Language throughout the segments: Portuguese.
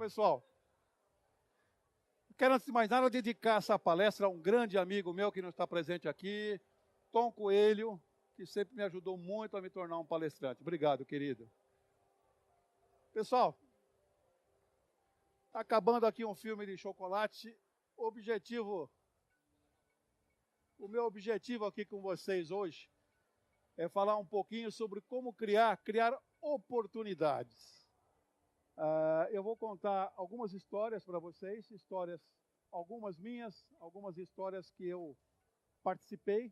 pessoal, quero antes de mais nada dedicar essa palestra a um grande amigo meu que não está presente aqui, Tom Coelho, que sempre me ajudou muito a me tornar um palestrante. Obrigado, querido. Pessoal, está acabando aqui um filme de chocolate. O meu objetivo aqui com vocês hoje é falar um pouquinho sobre como criar oportunidades. Eu vou contar algumas histórias para vocês, algumas minhas, algumas histórias que eu participei,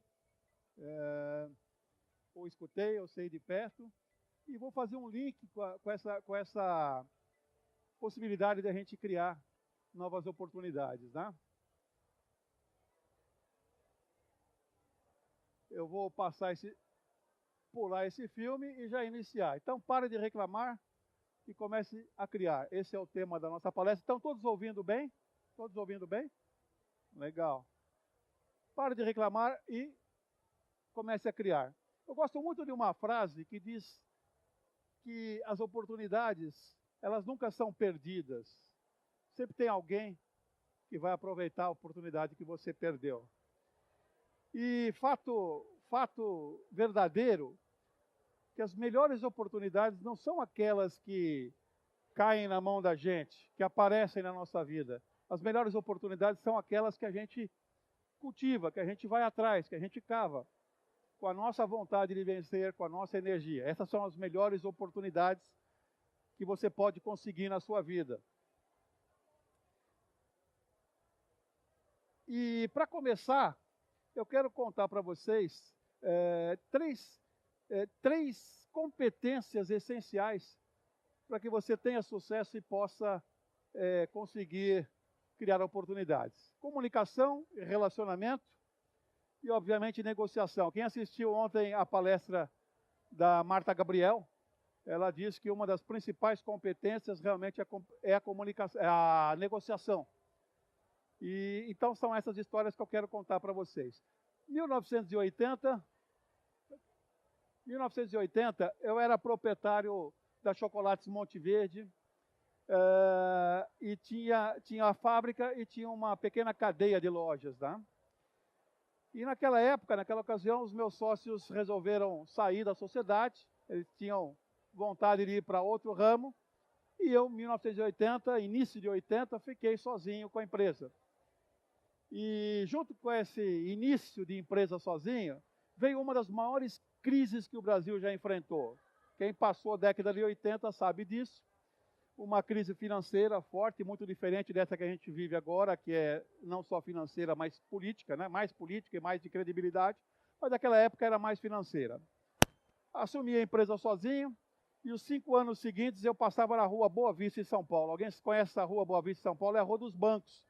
ou escutei, ou sei de perto, e vou fazer um link com essa possibilidade de a gente criar novas oportunidades, né? Eu vou pular esse filme e já iniciar. Então, pare de reclamar e comece a criar. Esse é o tema da nossa palestra. Estão todos ouvindo bem? Todos ouvindo bem? Legal. Pare de reclamar e comece a criar. Eu gosto muito de uma frase que diz que as oportunidades, elas nunca são perdidas. Sempre tem alguém que vai aproveitar a oportunidade que você perdeu. E fato verdadeiro, que as melhores oportunidades não são aquelas que caem na mão da gente, que aparecem na nossa vida. As melhores oportunidades são aquelas que a gente cultiva, que a gente vai atrás, que a gente cava, com a nossa vontade de vencer, com a nossa energia. Essas são as melhores oportunidades que você pode conseguir na sua vida. E para começar, eu quero contar para vocês três competências essenciais para que você tenha sucesso e possa conseguir criar oportunidades. Comunicação, relacionamento e, obviamente, negociação. Quem assistiu ontem à palestra da Marta Gabriel, ela disse que uma das principais competências realmente é a comunicação, é a negociação. E então são essas histórias que eu quero contar para vocês. 1980, eu era proprietário da Chocolates Monte Verde, e tinha a fábrica e tinha uma pequena cadeia de lojas, né? E naquela ocasião, os meus sócios resolveram sair da sociedade, eles tinham vontade de ir para outro ramo, e eu, em 1980, início de 80, fiquei sozinho com a empresa. E junto com esse início de empresa sozinho, veio uma das maiores crises que o Brasil já enfrentou. Quem passou a década de 80 sabe disso. Uma crise financeira forte, muito diferente dessa que a gente vive agora, que é não só financeira, mas política, né? Mais política e mais de credibilidade, mas naquela época era mais financeira. Assumi a empresa sozinho, e os 5 anos seguintes eu passava na Rua Boa Vista, em São Paulo. Alguém conhece a Rua Boa Vista, em São Paulo? É a Rua dos Bancos.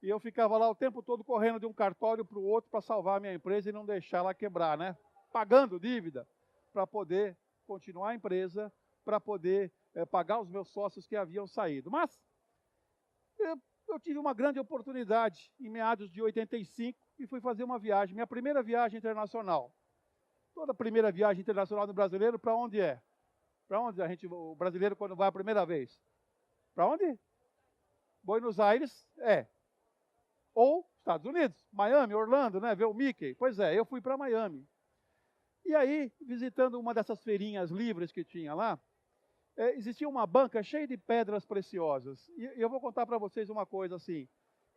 E eu ficava lá o tempo todo correndo de um cartório para o outro para salvar a minha empresa e não deixar ela quebrar, né? Pagando dívida para poder continuar a empresa, para poder pagar os meus sócios que haviam saído. Mas eu tive uma grande oportunidade em meados de 85 e fui fazer uma viagem, minha primeira viagem internacional. Toda primeira viagem internacional do brasileiro, para onde é? Para onde o brasileiro quando vai a primeira vez? Para onde? Buenos Aires, ou Estados Unidos, Miami, Orlando, né? Ver o Mickey. Pois é, eu fui para Miami. E aí, visitando uma dessas feirinhas livres que tinha lá, existia uma banca cheia de pedras preciosas. E eu vou contar para vocês uma coisa assim.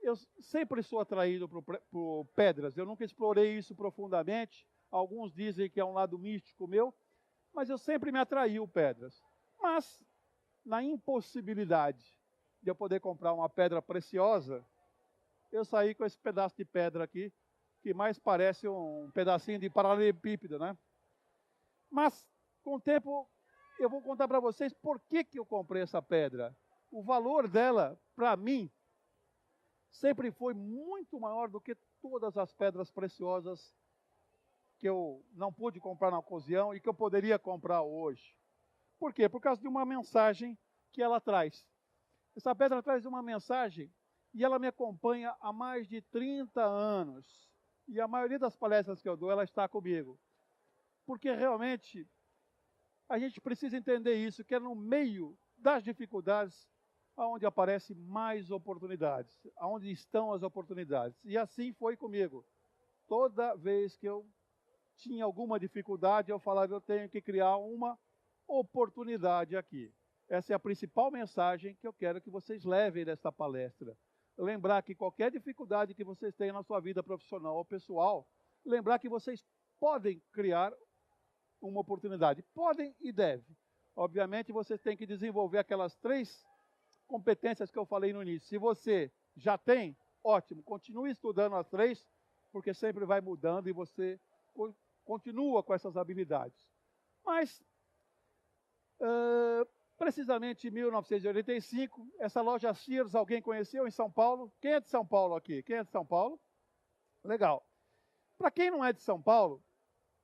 Eu sempre sou atraído por pedras. Eu nunca explorei isso profundamente. Alguns dizem que é um lado místico meu, mas eu sempre me atraiu pedras. Mas, na impossibilidade de eu poder comprar uma pedra preciosa, eu saí com esse pedaço de pedra aqui, que mais parece um pedacinho de paralelepípedo, né? Mas, com o tempo, eu vou contar para vocês por que eu comprei essa pedra. O valor dela, para mim, sempre foi muito maior do que todas as pedras preciosas que eu não pude comprar na ocasião e que eu poderia comprar hoje. Por quê? Por causa de uma mensagem que ela traz. Essa pedra traz uma mensagem e ela me acompanha há mais de 30 anos. E a maioria das palestras que eu dou, ela está comigo. Porque realmente a gente precisa entender isso, que é no meio das dificuldades aonde aparecem mais oportunidades, aonde estão as oportunidades. E assim foi comigo. Toda vez que eu tinha alguma dificuldade, eu falava, eu tenho que criar uma oportunidade aqui. Essa é a principal mensagem que eu quero que vocês levem desta palestra. Lembrar que qualquer dificuldade que vocês tenham na sua vida profissional ou pessoal, lembrar que vocês podem criar uma oportunidade. Podem e devem. Obviamente, vocês têm que desenvolver aquelas 3 competências que eu falei no início. Se você já tem, ótimo, continue estudando as 3, porque sempre vai mudando e você continua com essas habilidades. Mas, precisamente em 1985, essa loja Sears, alguém conheceu em São Paulo? Quem é de São Paulo aqui? Quem é de São Paulo? Legal. Para quem não é de São Paulo,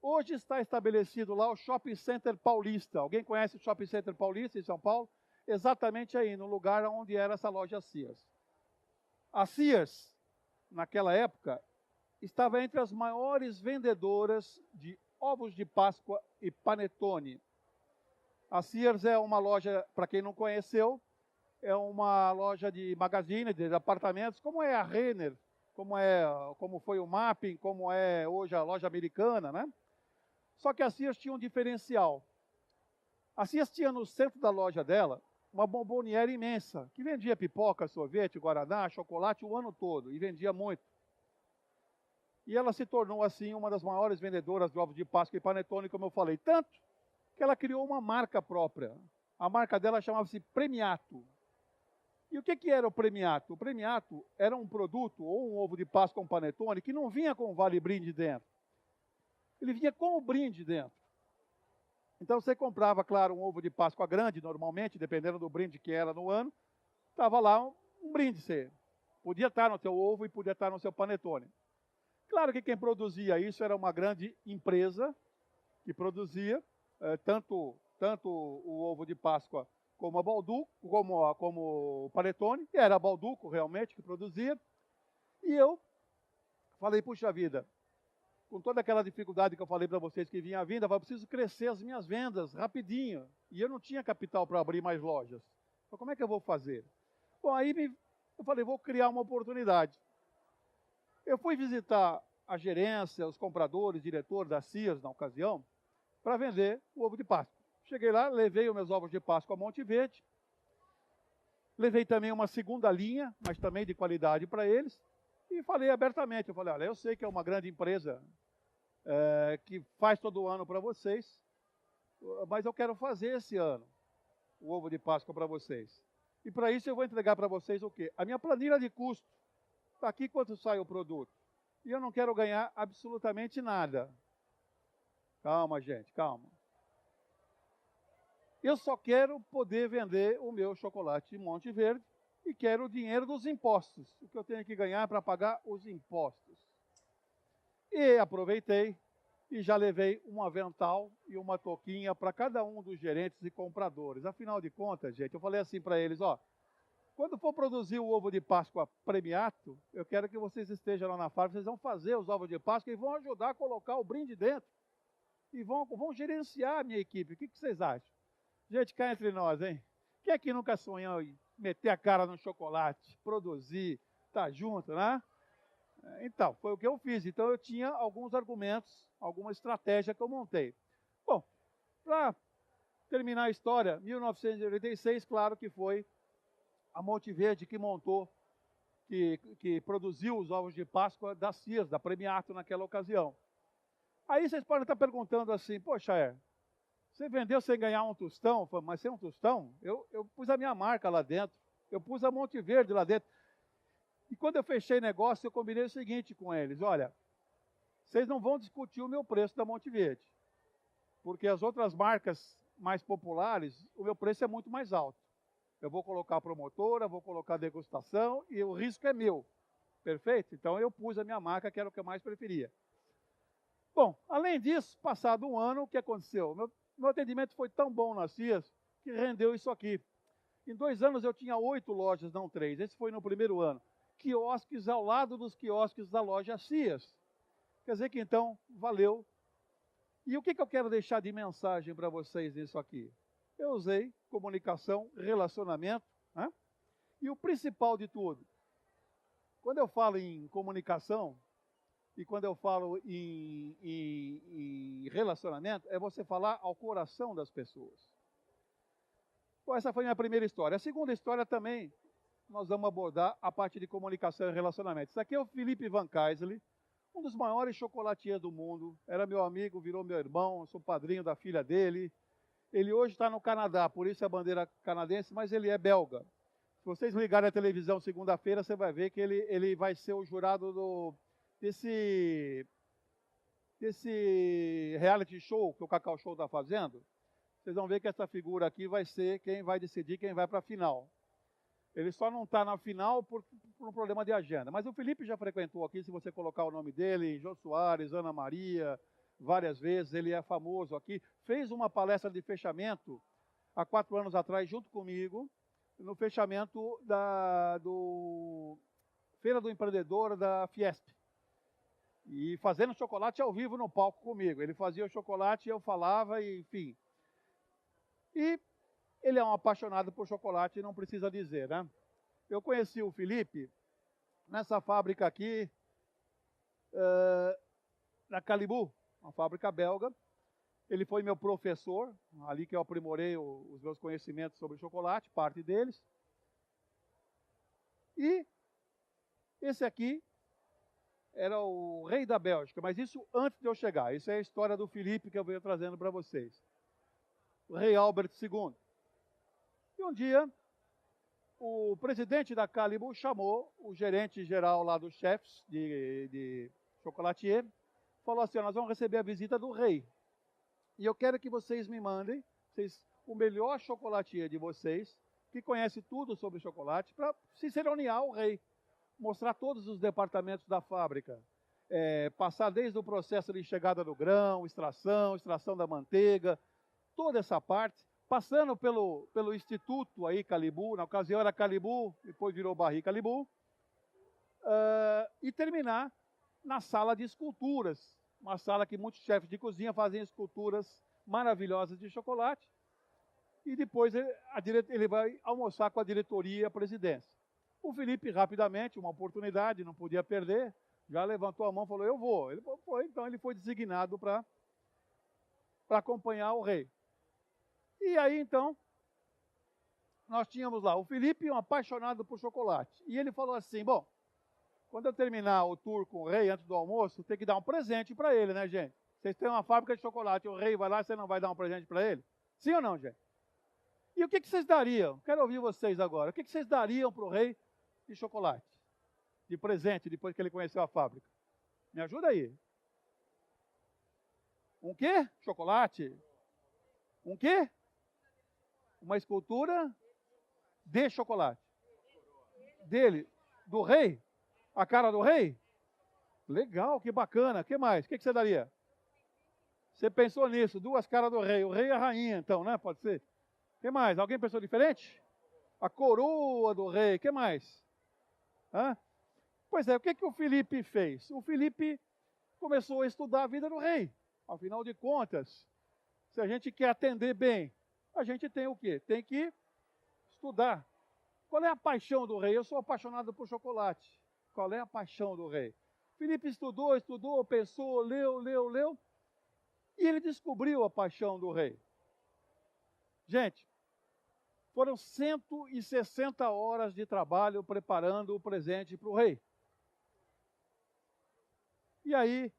hoje está estabelecido lá o Shopping Center Paulista. Alguém conhece o Shopping Center Paulista em São Paulo? Exatamente aí, no lugar onde era essa loja Sears. A Sears, naquela época, estava entre as maiores vendedoras de ovos de Páscoa e panetone. A Sears é uma loja, para quem não conheceu, é uma loja de magazine, de apartamentos, como é a Renner, como foi o Mapping, como é hoje a loja americana, né? Só que a Sears tinha um diferencial. A Sears tinha no centro da loja dela uma bomboniere imensa, que vendia pipoca, sorvete, guaraná, chocolate o ano todo, e vendia muito. E ela se tornou, assim, uma das maiores vendedoras de ovos de Páscoa e panetone, como eu falei. Tanto que ela criou uma marca própria. A marca dela chamava-se Premiato. E o que era o Premiato? O Premiato era um produto, ou um ovo de Páscoa, um panetone, que não vinha com o vale brinde dentro. Ele vinha com o brinde dentro. Então você comprava, claro, um ovo de Páscoa grande, normalmente, dependendo do brinde que era no ano, estava lá um brinde. Você podia estar no seu ovo e podia estar no seu panetone. Claro que quem produzia isso era uma grande empresa que produzia tanto o ovo de Páscoa como a Balduco, como o panetone, que era a Balduco realmente que produzia. E eu falei, puxa vida, com toda aquela dificuldade que eu falei para vocês que vinha vindo, eu preciso crescer as minhas vendas rapidinho. E eu não tinha capital para abrir mais lojas. Então, como é que eu vou fazer? Bom, aí eu falei, vou criar uma oportunidade. Eu fui visitar a gerência, os compradores, diretores da Sears na ocasião, para vender o ovo de Páscoa. Cheguei lá, levei os meus ovos de Páscoa a Monte Verde, levei também uma segunda linha, mas também de qualidade para eles, e falei abertamente, eu falei, olha, eu sei que é uma grande empresa que faz todo ano para vocês, mas eu quero fazer esse ano o ovo de Páscoa para vocês. E para isso eu vou entregar para vocês o quê? A minha planilha de custo. Está aqui quanto sai o produto. E eu não quero ganhar absolutamente nada. Calma, gente, calma. Eu só quero poder vender o meu chocolate de Monte Verde e quero o dinheiro dos impostos. O que eu tenho que ganhar para pagar os impostos. E aproveitei e já levei um avental e uma touquinha para cada um dos gerentes e compradores. Afinal de contas, gente, eu falei assim para eles, ó, quando for produzir o ovo de Páscoa Premiato, eu quero que vocês estejam lá na fábrica, vocês vão fazer os ovos de Páscoa e vão ajudar a colocar o brinde dentro. E vão gerenciar a minha equipe. O que vocês acham? Gente, cá entre nós, hein? Quem é que nunca sonhou em meter a cara no chocolate, produzir, estar junto, né? Então, foi o que eu fiz. Então, eu tinha alguns argumentos, alguma estratégia que eu montei. Bom, para terminar a história, 1986, claro que foi a Monte Verde que montou, que produziu os ovos de Páscoa da Sears, da Premiato naquela ocasião. Aí vocês podem estar perguntando assim, poxa, você vendeu sem ganhar um tostão? Eu falei, mas sem um tostão? Eu pus a minha marca lá dentro, eu pus a Monte Verde lá dentro. E quando eu fechei negócio, eu combinei o seguinte com eles, olha, vocês não vão discutir o meu preço da Monte Verde, porque as outras marcas mais populares, o meu preço é muito mais alto. Eu vou colocar promotora, vou colocar degustação e o risco é meu. Perfeito? Então eu pus a minha marca, que era o que eu mais preferia. Bom, além disso, passado um ano, o que aconteceu? Meu atendimento foi tão bom na Sears que rendeu isso aqui. Em 2 anos eu tinha 8 lojas, não 3. Esse foi no primeiro ano. Quiosques ao lado dos quiosques da loja Sears. Quer dizer que então valeu. E o que eu quero deixar de mensagem para vocês nisso aqui? Eu usei comunicação, relacionamento, né? E o principal de tudo, quando eu falo em comunicação e quando eu falo em relacionamento, é você falar ao coração das pessoas. Bom, essa foi a minha primeira história. A segunda história também, nós vamos abordar a parte de comunicação e relacionamento. Isso aqui é o Felipe Van Keiserly, um dos maiores chocolatiers do mundo. Era meu amigo, virou meu irmão, eu sou padrinho da filha dele. Ele hoje está no Canadá, por isso é a bandeira canadense, mas ele é belga. Se vocês ligarem a televisão segunda-feira, você vai ver que ele vai ser o jurado desse reality show que o Cacau Show está fazendo. Vocês vão ver que essa figura aqui vai ser quem vai decidir quem vai para a final. Ele só não está na final por um problema de agenda. Mas o Felipe já frequentou aqui, se você colocar o nome dele, Jô Soares, Ana Maria, várias vezes, ele é famoso aqui. Fez uma palestra de fechamento há 4 anos atrás, junto comigo, no fechamento do Feira do Empreendedor da Fiesp. E fazendo chocolate ao vivo no palco comigo. Ele fazia o chocolate e eu falava, e, enfim. E ele é um apaixonado por chocolate, não precisa dizer, né? Eu conheci o Felipe nessa fábrica aqui, na Calibu, uma fábrica belga. Ele foi meu professor, ali que eu aprimorei os meus conhecimentos sobre chocolate, parte deles. E esse aqui era o rei da Bélgica, mas isso antes de eu chegar. Isso é a história do Felipe que eu venho trazendo para vocês. O rei Albert II. E um dia, o presidente da Calibu chamou o gerente geral lá dos chefes de chocolatier, falou assim, nós vamos receber a visita do rei. E eu quero que vocês me mandem o melhor chocolatier de vocês, que conhece tudo sobre chocolate, para ciceronear o rei. Mostrar todos os departamentos da fábrica. Passar desde o processo de chegada do grão, extração da manteiga, toda essa parte, passando pelo instituto aí, Calibu, na ocasião era Calibu, depois virou Barry Calibu, e terminar na sala de esculturas, uma sala que muitos chefes de cozinha fazem esculturas maravilhosas de chocolate, e depois ele vai almoçar com a diretoria e a presidência. O Felipe, rapidamente, uma oportunidade, não podia perder, já levantou a mão e falou, eu vou. Ele foi, então ele foi designado para acompanhar o rei. E aí, então, nós tínhamos lá o Felipe, um apaixonado por chocolate. E ele falou assim, bom, quando eu terminar o tour com o rei, antes do almoço, tem que dar um presente para ele, né, gente? Vocês têm uma fábrica de chocolate, o rei vai lá, você não vai dar um presente para ele? Sim ou não, gente? E o que vocês dariam? Quero ouvir vocês agora. O que vocês dariam para o rei de chocolate? De presente, depois que ele conheceu a fábrica? Me ajuda aí. Um quê? Chocolate? Um quê? Uma escultura de chocolate. Dele, do rei? A cara do rei? Legal, que bacana. O que mais? O que você daria? Você pensou nisso, 2 caras do rei. O rei e a rainha, então, né? Pode ser. O que mais? Alguém pensou diferente? A coroa do rei. O que mais? Hã? Pois é, o que o Felipe fez? O Felipe começou a estudar a vida do rei. Afinal de contas, se a gente quer atender bem, a gente tem o quê? Tem que estudar. Qual é a paixão do rei? Eu sou apaixonado por chocolate. Qual é a paixão do rei? Felipe estudou, pensou, leu, e ele descobriu a paixão do rei. Gente, foram 160 horas de trabalho preparando o presente para o rei. E aí,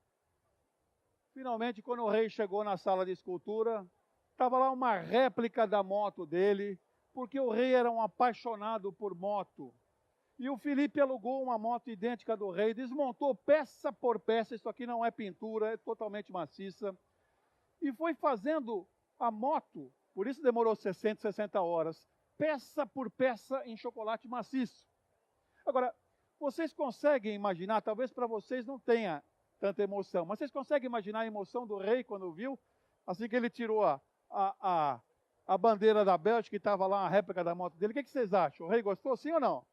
finalmente, quando o rei chegou na sala de escultura, estava lá uma réplica da moto dele, porque o rei era um apaixonado por moto. E o Felipe alugou uma moto idêntica do rei, desmontou peça por peça, isso aqui não é pintura, é totalmente maciça, e foi fazendo a moto, por isso demorou 60 horas, peça por peça em chocolate maciço. Agora, vocês conseguem imaginar, talvez para vocês não tenha tanta emoção, mas vocês conseguem imaginar a emoção do rei quando viu, assim que ele tirou a bandeira da Bélgica, que estava lá a réplica da moto dele, o que vocês acham? O rei gostou, sim ou não?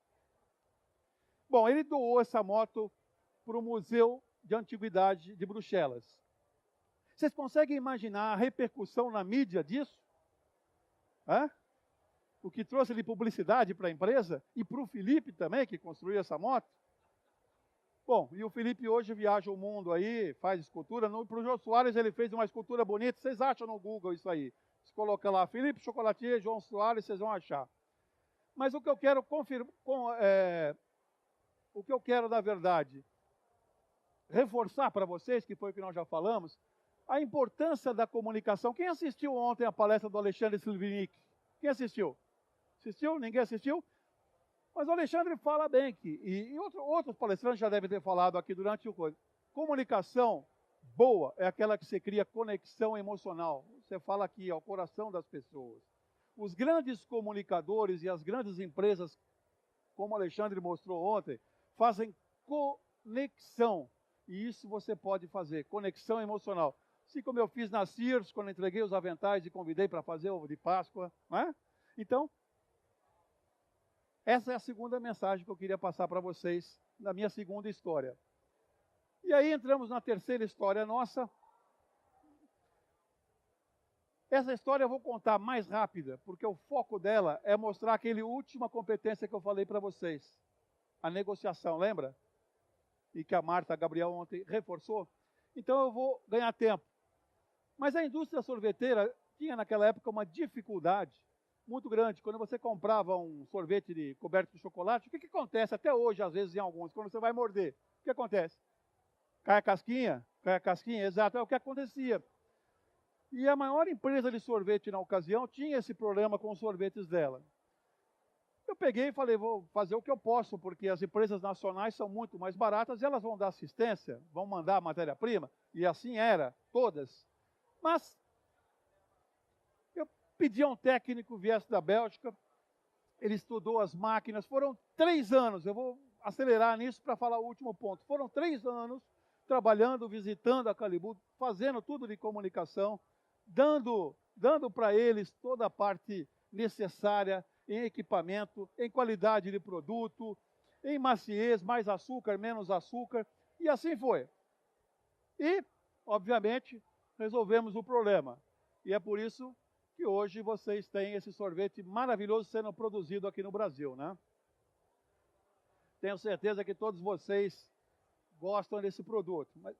Bom, ele doou essa moto para o Museu de Antiguidade de Bruxelas. Vocês conseguem imaginar a repercussão na mídia disso? Hã? o que trouxe de publicidade para a empresa e para o Felipe também, que construiu essa moto. Bom, e o Felipe hoje viaja o mundo aí, faz escultura. Para o João Soares ele fez uma escultura bonita. Vocês acham no Google isso aí? Se coloca lá, Felipe Chocolatier, João Soares, vocês vão achar. Mas o que eu quero confirmar, o que eu quero, na verdade, reforçar para vocês, que foi o que nós já falamos, a importância da comunicação. Quem assistiu ontem a palestra do Alexandre Silvinic? Quem assistiu? Assistiu? Ninguém assistiu? Mas o Alexandre fala bem que, e outros palestrantes já devem ter falado aqui durante o coisa. Comunicação boa é aquela que você cria conexão emocional. Você fala aqui ao coração das pessoas. Os grandes comunicadores e as grandes empresas, como o Alexandre mostrou ontem, fazem conexão. E isso você pode fazer, conexão emocional. Assim como eu fiz na Sears, quando entreguei os aventais e convidei para fazer ovo de Páscoa. Não é? Então, essa é a segunda mensagem que eu queria passar para vocês, na minha segunda história. E aí entramos na terceira história nossa. Essa história eu vou contar mais rápida, porque o foco dela é mostrar aquela última competência que eu falei para vocês. A negociação, lembra? E que a Marta Gabriel ontem reforçou. Então eu vou ganhar tempo. Mas a indústria sorveteira tinha naquela época uma dificuldade muito grande. Quando você comprava um sorvete coberto de chocolate, o que acontece até hoje, às vezes, em alguns? Quando você vai morder, o que acontece? Cai a casquinha? Cai a casquinha, exato, é o que acontecia. E a maior empresa de sorvete na ocasião tinha esse problema com os sorvetes dela. Eu peguei e falei, vou fazer o que eu posso, porque as empresas nacionais são muito mais baratas, e elas vão dar assistência, vão mandar matéria-prima, e assim era, todas. Mas pedi a um técnico, viesse da Bélgica, ele estudou as máquinas, foram 3 anos, eu vou acelerar nisso para falar o último ponto. Foram 3 anos trabalhando, visitando a Calibu, fazendo tudo de comunicação, dando para eles toda a parte necessária em equipamento, em qualidade de produto, em maciez, mais açúcar, menos açúcar, e assim foi. E, obviamente, resolvemos o problema. E é por isso que hoje vocês têm esse sorvete maravilhoso sendo produzido aqui no Brasil, né? Tenho certeza que todos vocês gostam desse produto. Mas...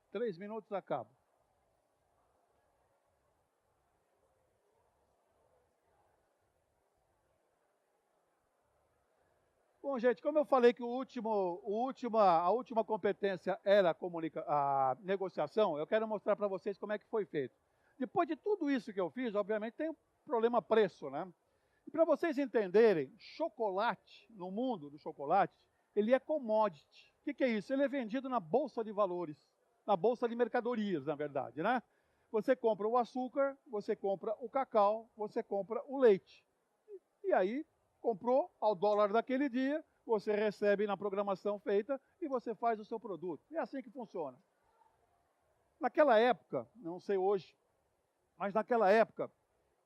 Três minutos acaba. Bom, gente, como eu falei que a última competência era a negociação, eu quero mostrar para vocês como é que foi feito. Depois de tudo isso que eu fiz, obviamente tem um problema preço, né? E para vocês entenderem, chocolate, no mundo do chocolate, ele é commodity. O que é isso? Ele é vendido na bolsa de valores, na bolsa de mercadorias, na verdade, né? Você compra o açúcar, você compra o cacau, você compra o leite. E aí, comprou ao dólar daquele dia, você recebe na programação feita e você faz o seu produto. É assim que funciona. Naquela época, não sei hoje, mas naquela época,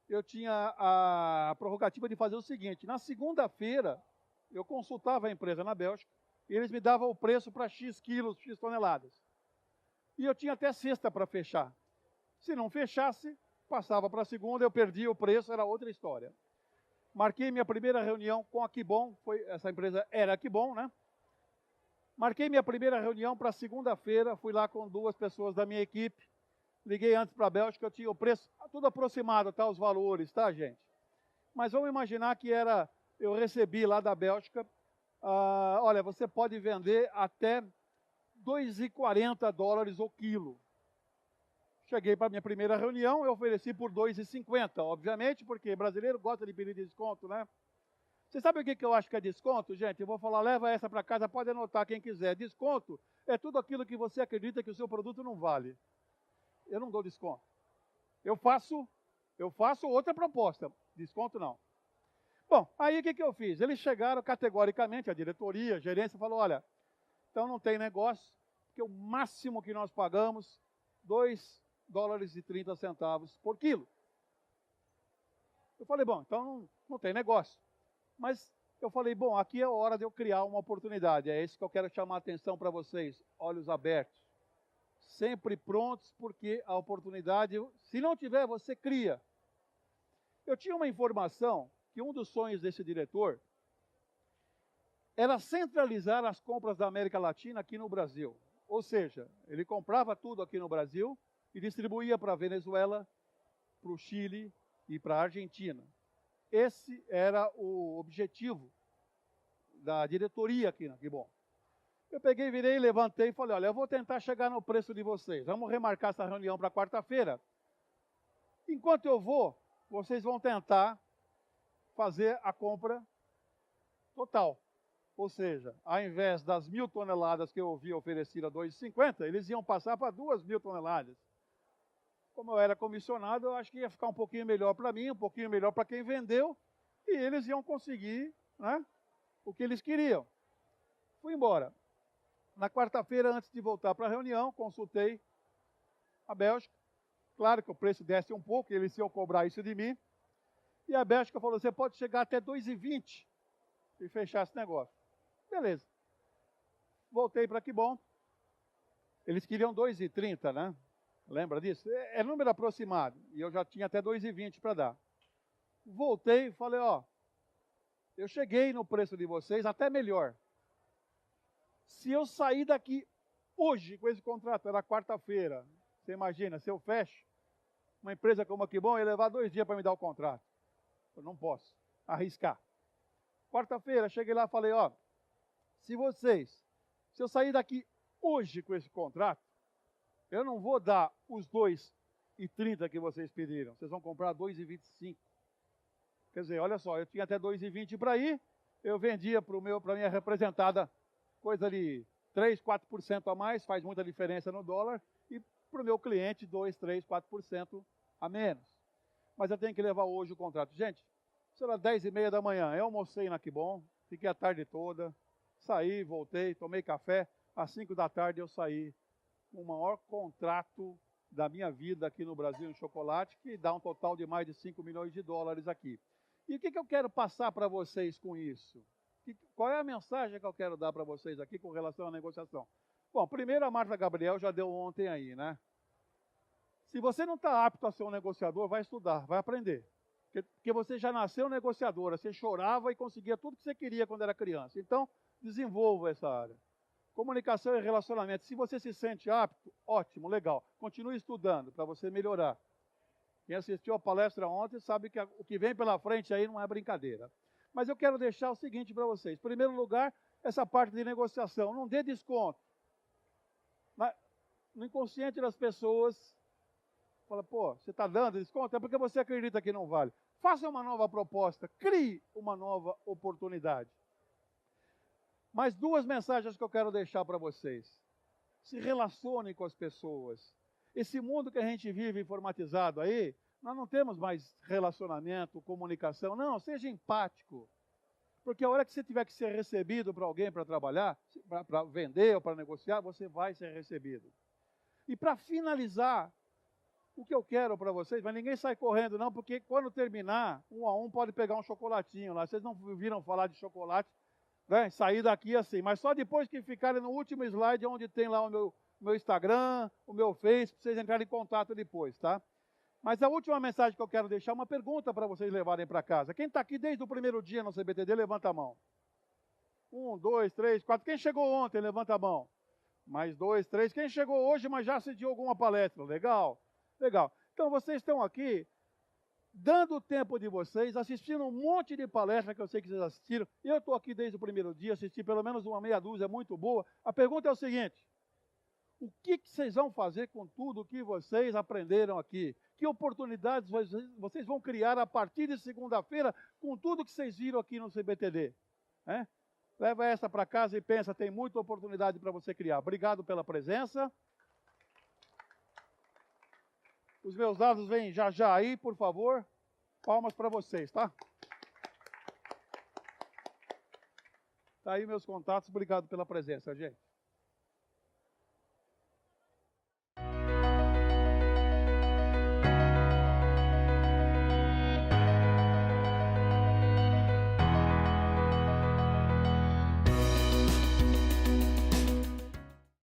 eu tinha a prerrogativa de fazer o seguinte: na segunda-feira, eu consultava a empresa na Bélgica e eles me davam o preço para X quilos, X toneladas. E eu tinha até sexta para fechar. Se não fechasse, passava para a segunda, eu perdia o preço, era outra história. Marquei minha primeira reunião com a Kibon, essa empresa era a Kibon, né? Marquei minha primeira reunião para segunda-feira, fui lá com 2 pessoas da minha equipe, liguei antes para a Bélgica, eu tinha o preço, tudo aproximado, tá, os valores, tá, gente? Mas vamos imaginar que eu recebi lá da Bélgica, olha, você pode vender até $2,40 o quilo. Cheguei para a minha primeira reunião, eu ofereci por $2,50, obviamente, porque brasileiro gosta de pedir desconto, né? Você sabe o que eu acho que é desconto, gente? Eu vou falar, leva essa para casa, pode anotar quem quiser. Desconto é tudo aquilo que você acredita que o seu produto não vale. Eu não dou desconto. Eu faço outra proposta. Desconto não. Bom, aí o que eu fiz? Eles chegaram categoricamente, a diretoria, a gerência, falou, olha, então não tem negócio, porque o máximo que nós pagamos, $2,30 por quilo. Eu falei, bom, então não tem negócio. Mas eu falei, bom, aqui é a hora de eu criar uma oportunidade. É isso que eu quero chamar a atenção para vocês, olhos abertos. Sempre prontos, porque a oportunidade, se não tiver, você cria. Eu tinha uma informação que um dos sonhos desse diretor era centralizar as compras da América Latina aqui no Brasil. Ou seja, ele comprava tudo aqui no Brasil e distribuía para a Venezuela, para o Chile e para a Argentina. Esse era o objetivo da diretoria aqui na Kibon. Eu peguei, virei, levantei e falei, olha, eu vou tentar chegar no preço de vocês. Vamos remarcar essa reunião para quarta-feira. Enquanto eu vou, vocês vão tentar fazer a compra total. Ou seja, ao invés das 1.000 toneladas que eu ouvi oferecido a 2,50, eles iam passar para 2.000 toneladas. Como eu era comissionado, eu acho que ia ficar um pouquinho melhor para mim, um pouquinho melhor para quem vendeu, e eles iam conseguir, né, o que eles queriam. Fui embora. Na quarta-feira, antes de voltar para a reunião, consultei a Bélgica. Claro que o preço desce um pouco, eles iam cobrar isso de mim. E a Bélgica falou, você pode chegar até 2,20 e fechar esse negócio. Beleza. Voltei para Kibon. Eles queriam 2,30, né? Lembra disso? É número aproximado. E eu já tinha até 2,20 para dar. Voltei e falei, ó, eu cheguei no preço de vocês até melhor. Se eu sair daqui hoje com esse contrato, era quarta-feira, você imagina, se eu fecho, uma empresa como a Kibon ia levar 2 dias para me dar o contrato. Eu não posso arriscar. Quarta-feira, cheguei lá e falei, ó, se eu sair daqui hoje com esse contrato, eu não vou dar os 2,30 que vocês pediram, vocês vão comprar 2,25. Quer dizer, olha só, eu tinha até 2,20 para ir, eu vendia para minha representada coisa de 3, 4% a mais, faz muita diferença no dólar, e para o meu cliente 2, 3, 4% a menos. Mas eu tenho que levar hoje o contrato. Gente, isso era 10h30 da manhã, eu almocei na Kibon, fiquei a tarde toda, saí, voltei, tomei café, às 5 da tarde eu saí com o maior contrato da minha vida aqui no Brasil em chocolate, que dá um total de mais de 5 milhões de dólares aqui. E o que eu quero passar para vocês com isso? Qual é a mensagem que eu quero dar para vocês aqui com relação à negociação? Bom, primeiro a Marta Gabriel já deu ontem aí, né? Se você não está apto a ser um negociador, vai estudar, vai aprender. Porque você já nasceu negociadora, você chorava e conseguia tudo que você queria quando era criança. Então, desenvolva essa área. Comunicação e relacionamento. Se você se sente apto, ótimo, legal. Continue estudando para você melhorar. Quem assistiu a palestra ontem sabe que o que vem pela frente aí não é brincadeira. Mas eu quero deixar o seguinte para vocês. Em primeiro lugar, essa parte de negociação. Não dê desconto. No inconsciente das pessoas, fala, pô, você está dando desconto? É porque você acredita que não vale. Faça uma nova proposta. Crie uma nova oportunidade. Mais 2 mensagens que eu quero deixar para vocês. Se relacione com as pessoas. Esse mundo que a gente vive informatizado aí, nós não temos mais relacionamento, comunicação. Não, seja empático. Porque a hora que você tiver que ser recebido para alguém para trabalhar, para vender ou para negociar, você vai ser recebido. E para finalizar, o que eu quero para vocês, mas ninguém sai correndo não, porque quando terminar, 1 a 1 pode pegar um chocolatinho lá. Vocês não viram falar de chocolate, né? Sair daqui assim, mas só depois que ficarem no último slide, onde tem lá o meu Instagram, o meu Face, para vocês entrarem em contato depois, tá? Mas a última mensagem que eu quero deixar é uma pergunta para vocês levarem para casa. Quem está aqui desde o primeiro dia no CBTD, levanta a mão. 1, 2, 3, 4. Quem chegou ontem, levanta a mão. Mais 2, 3. Quem chegou hoje, mas já assistiu alguma palestra? Legal? Legal. Então, vocês estão aqui, dando o tempo de vocês, assistindo um monte de palestra que eu sei que vocês assistiram. Eu estou aqui desde o primeiro dia, assisti pelo menos uma meia dúzia muito boa. A pergunta é o seguinte: o que vocês vão fazer com tudo que vocês aprenderam aqui? Que oportunidades vocês vão criar a partir de segunda-feira com tudo que vocês viram aqui no CBTD? Leva essa para casa e pensa, tem muita oportunidade para você criar. Obrigado pela presença. Os meus dados vêm já aí, por favor. Palmas para vocês, tá? Tá aí meus contatos. Obrigado pela presença, gente.